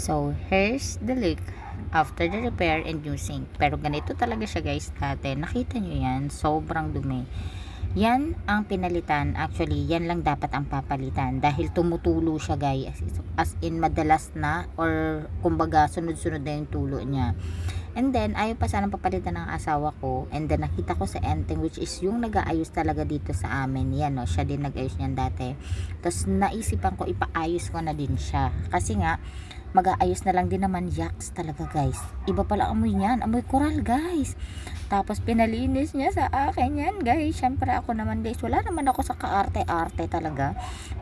So, here's the leak after the repair and using. Pero ganito talaga siya guys dati. Nakita nyo yan, sobrang dumi. Yan ang pinalitan. Actually, yan lang dapat ang papalitan. Dahil tumutulo siya guys. As in, madalas na or kumbaga sunod-sunod na yung tulo niya. And then, ayaw pa sanang papalitan ng asawa ko. And then, nakita ko sa Enteng, which is yung nag-aayos talaga dito sa amin. Yan, no? Siya din nag-ayos niyan dati. Tapos, naisipan ko, ipaayos ko na din siya. Kasi nga, mag-aayos na lang din naman yaks talaga guys. Iba pala amoy niyan. Amoy koral guys. Tapos, pinalinis niya sa akin yan guys. Syempre, ako naman guys, wala naman ako sa kaarte-arte talaga.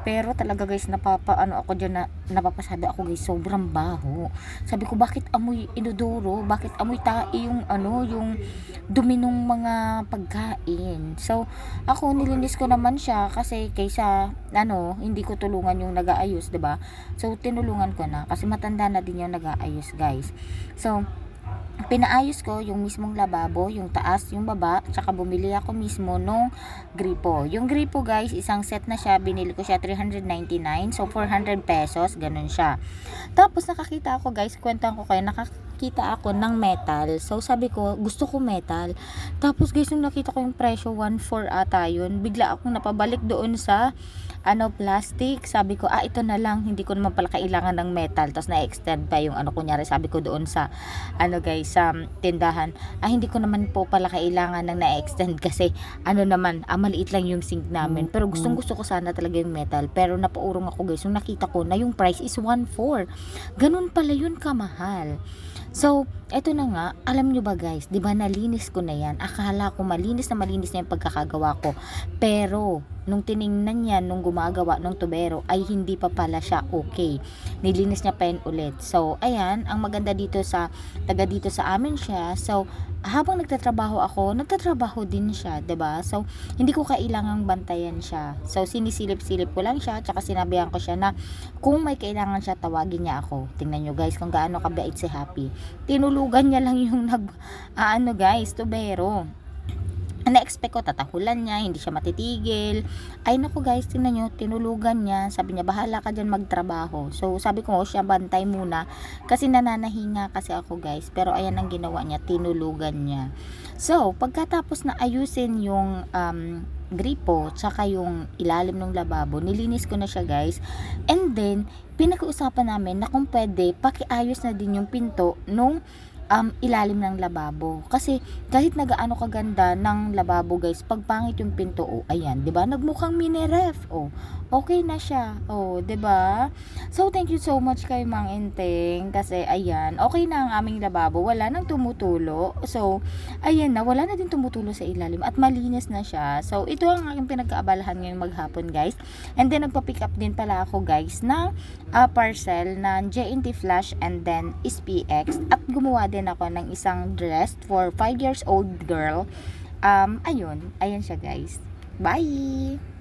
Pero talaga guys, ako dyan na, napapasabi ako guys, sobrang baho. Sabi ko, bakit amoy inodoro? Bakit amoy tae yung yung dumi ng mga pagkain? So, ako nilinis ko naman siya kasi kaysa hindi ko tulungan yung nag-aayos, 'di ba? So, tinulungan ko na kasi matanda na din yung nag-aayos, guys. So, pinaayos ko yung mismong lababo, yung taas, yung baba, tsaka bumili ako mismo nung gripo. Yung gripo guys, isang set na siya, binili ko siya 399, so 400 pesos, ganun siya. Tapos nakakita ako guys, kwentan ko kayo, nakakita ako ng metal. So sabi ko, gusto ko metal. Tapos guys, nung nakita ko yung presyo, 1.4 ata yun, bigla akong napabalik doon sa plastic. Sabi ko, ito na lang, hindi ko naman pala kailangan ng metal. Tapos na-extend pa yung kunyari sabi ko doon sa guys, sa tindahan, hindi ko naman po pala kailangan ng na-extend kasi naman, maliit lang yung sink namin. Pero gustong gusto ko sana talaga yung metal. Pero napaurong ako guys, nung nakita ko na yung price is 1.4. Ganun pala yun kamahal. So, eto na nga, alam nyo ba guys, di ba nalinis ko na yan? Akala ko malinis na yung pagkakagawa ko. Pero, nung tiningnan niya, nung gumagawa ng tubero, ay hindi pa pala siya okay. Nilinis niya pa yan ulit. So, ayan, ang maganda dito taga dito sa amin siya. So, habang nagtatrabaho din siya, 'di ba? So, hindi ko kailangang bantayan siya. So, sinisilip-silip ko lang siya, tsaka sinabihan ko siya na kung may kailangan siya, tawagin niya ako. Tingnan nyo guys kung gaano kabait si Happy. Tinulugan niya lang yung guys, tubero. Na-expect ko, tatahulan niya, hindi siya matitigil. Ay naku guys, tingnan nyo, tinulugan niya. Sabi niya, bahala ka dyan magtrabaho. So, sabi ko, siya bantay muna. Kasi nananahinga kasi ako guys. Pero ayan ang ginawa niya, tinulugan niya. So, pagkatapos na ayusin yung gripo, tsaka yung ilalim ng lababo, nilinis ko na siya guys. And then, pinag-uusapan namin na kung pwede, pakiayos na din yung pinto nung ilalim ng lababo. Kasi kahit nagaano kaganda ng lababo guys, pag pangit yung pinto, ayan, 'di ba? Nagmukhang mini ref. Okay na siya. 'di ba? So thank you so much kay Mang Enteng kasi ayan, okay na ang aming lababo, wala nang tumutulo. So ayan na, wala na din tumutulo sa ilalim at malinis na siya. So ito ang aking pinag-aabalahan ngayong maghapon guys. And then nagpa-pick up din pala ako guys ng parcel ng JNT Flash and then SPX at gumawa din ako ng isang dress for 5 years old girl. Ayun siya guys. Bye!